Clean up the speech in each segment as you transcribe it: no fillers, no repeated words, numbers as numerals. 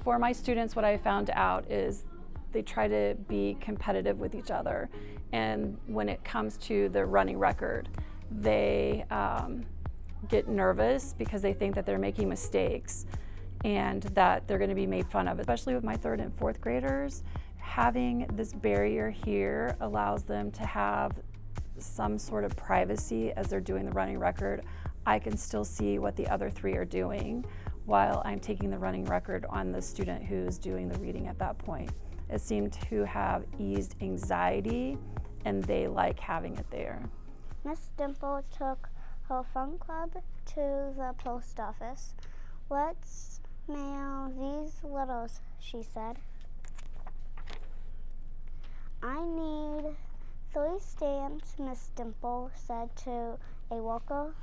For my students, what I found out is they try to be competitive with each other. And when it comes to the running record, they get nervous because they think that they're making mistakes and that they're going to be made fun of. Especially with my 3rd and 4th graders, having this barrier here allows them to have some sort of privacy as they're doing the running record. I can still see what the other 3 are doing while I'm taking the running record on the student who's doing the reading at that point. It seemed to have eased anxiety, and they like having it there. Miss Dimple took her fun club to the post office. "Let's mail these letters," she said. "I need 3 stamps," Miss Dimple said to a worker.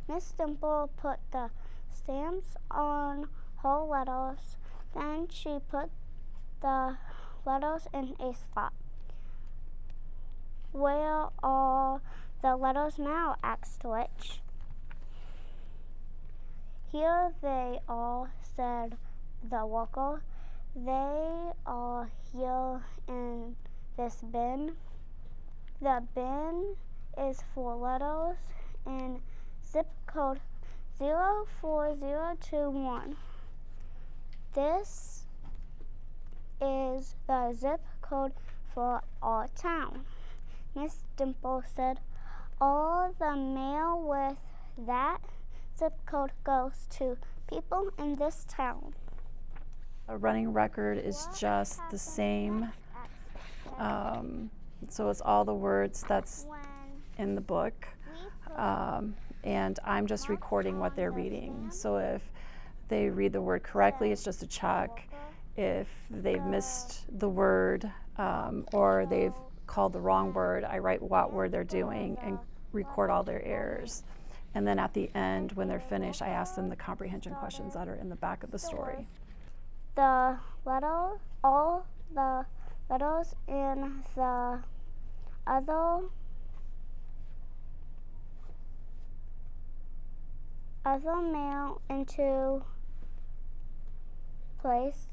Miss Dimple put the stamps on her letters. Then she put the letters in a spot. "Where are the letters now?" asked Rich. "Here they are," said the worker. "They are here in this bin. The bin is for letters in zip code 04021. This is the zip code for our town," Miss Dimple said. "All the mail with that zip code goes to people in this town." A running record is just the same. So it's all the words that's in the book. And I'm just recording what they're reading. So if they read the word correctly, it's just a check. If they've missed the word or they've called the wrong word, I write what word they're doing and record all their errors. And then at the end, when they're finished, I ask them the comprehension questions that are in the back of the story. All the letters in the other mail into place,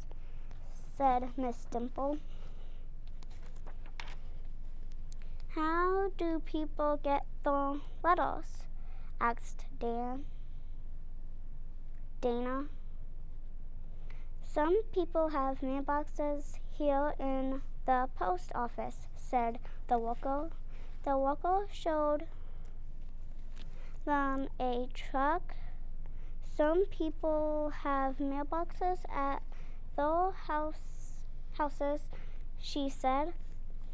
said Miss Dimple. "How do people get the letters?" asked Dana. "Some people have mailboxes here in the post office," said the worker. The worker showed them a truck. "Some people have mailboxes at their houses," she said.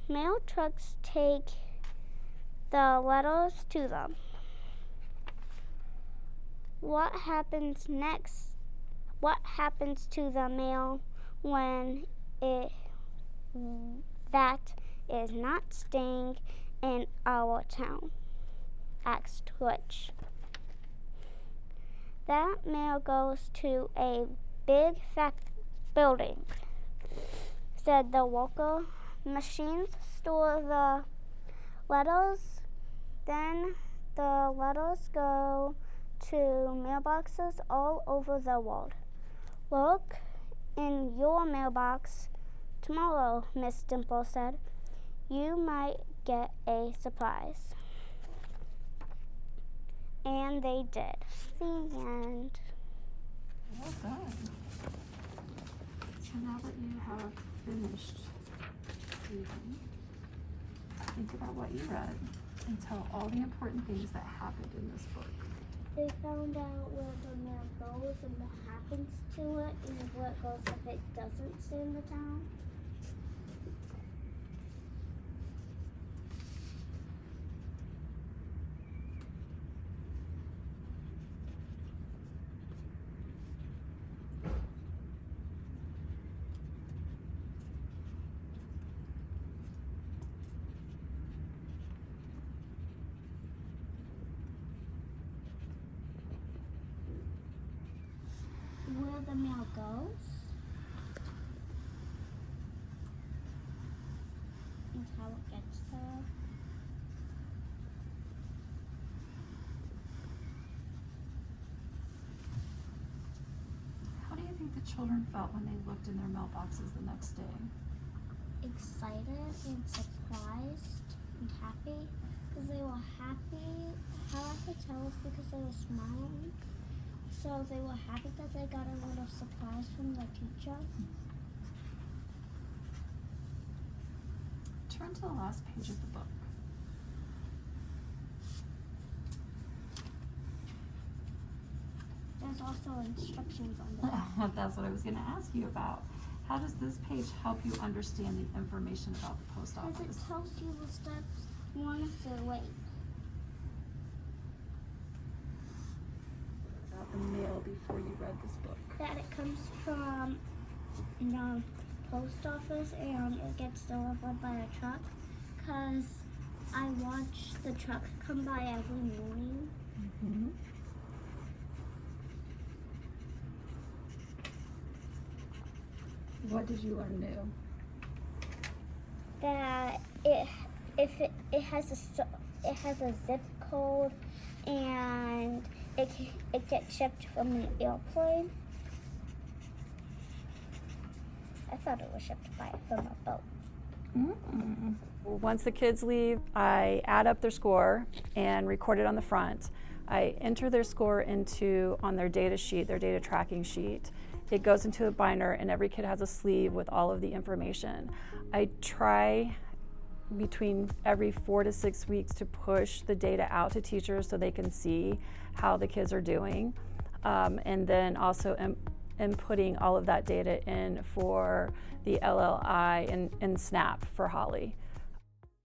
"Mail trucks take the letters to them." What happens next? What happens to the mail when that is not staying in our town?" asked Rich. "That mail goes to a big building," said the worker. "Machines store the letters, then the letters go to mailboxes all over the world." "Look in your mailbox tomorrow," Miss Dimple said. "You might get a surprise." And they did. The end. Well done. So now that you have finished reading, think about what you read and tell all the important things that happened in this book. They found out where the mail goes and what happens to it and where it goes if it doesn't stay in the town. Where the mail goes and how it gets there. How do you think the children felt when they looked in their mailboxes the next day? Excited and surprised and happy, because they were happy. How I could tell is because they were smiling. So they were happy that they got a little surprise from the teacher. Turn to the last page of the book. There's also instructions on there. That's what I was going to ask you about. How does this page help you understand the information about the post Because office? it tells you the steps you want to wait. About the mail before you read this book. That it comes from the post office and it gets delivered by a truck. Because I watch the truck come by every morning. Mm-hmm. What did you learn new? That it has a zip code and it gets shipped from an airplane. I thought it was shipped from a boat. Mm. Once the kids leave, I add up their score and record it on the front. I enter their score on their data sheet, their data tracking sheet. It goes into a binder and every kid has a sleeve with all of the information. I try between every 4 to 6 weeks to push the data out to teachers so they can see how the kids are doing. And then also inputting all of that data in for the LLI and SNAP for Holly.